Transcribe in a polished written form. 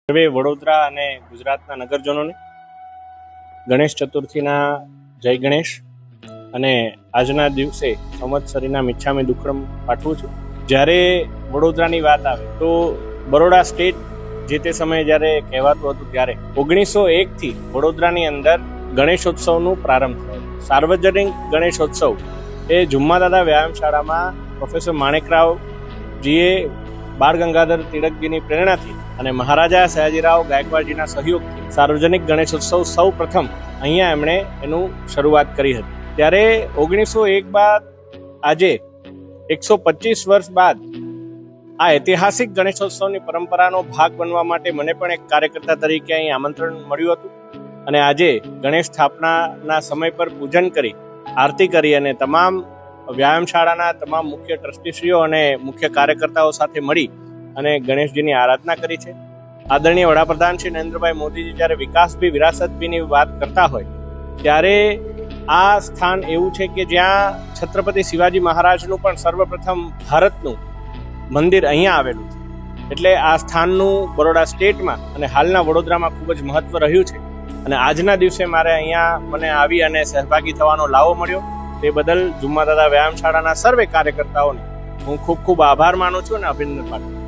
સર્વે વડોદરા અને ગુજરાતના નગરજનોને ગણેશ ચતુર્થીના જય ગણેશ અને આજના દિવસે સંવત્સરીના મિચ્છામી દુક્કડમ પાઠવું છું. જ્યારે વડોદરાની વાત આવે તો બરોડા સ્ટેટ જે તે સમયે જ્યારે કહેવાતું હતું ત્યારે 1901થી વડોદરાની અંદર ગણેશોત્સવનું પ્રારંભ થયો. સાર્વજનિક ગણેશોત્સવ એ જુમ્માદાદા વ્યાયામશાળામાં પ્રોફેસર માણેકરાવજીએ બાળ ગંગાધર તિલકજીની પ્રેરણાથી અને મહારાજા સયાજીરાવ ગાયકવાડજીના સહયોગથી સાર્વજનિક ગણેશોત્સવ સૌ પ્રથમ અહીંયા એમણે એનું શરૂઆત કરી હતી. ત્યારે 1901 બાદ આજે 125 વર્ષ બાદ આ ઐતિહાસિક ગણેશોત્સવની પરંપરાનો ભાગ બનવા માટે મને પણ એક કાર્યકર્તા તરીકે અહીં આમંત્રણ મળ્યું હતું અને આજે ગણેશ સ્થાપનાના સમય પર પૂજન કરી આરતી કરી અને તમામ વ્યાયામશાળાના તમામ મુખ્ય ટ્રસ્ટીશ્રીઓ અને મુખ્ય કાર્યકર્તાઓ સાથે મળી અને ગણેશજીની આરાધના કરી છે. આદરણીય વડાપ્રધાન શ્રી નરેન્દ્રભાઈ મોદીજી જ્યારે વિકાસ ભી વિરાસત ભીની વાત કરતા હોય ત્યારે આ સ્થાન એવું છે કે જ્યાં છત્રપતિ શિવાજી મહારાજનું પણ સર્વપ્રથમ ભારતનું મંદિર અહીંયા આવેલું છે. એટલે આ સ્થાનનું બરોડા સ્ટેટમાં અને હાલના વડોદરામાં ખૂબ જ મહત્વ રહ્યું છે અને આજના દિવસે મારે અહીંયા મને આવી અને સહભાગી થવાનો લાવો મળ્યો. તે બદલ જુમ્માદાદા વ્યાયામશાળાના સર્વે કાર્યકર્તાઓને હું ખૂબ ખૂબ આભાર માનું છું અને અભિનંદન પાઠવું છું.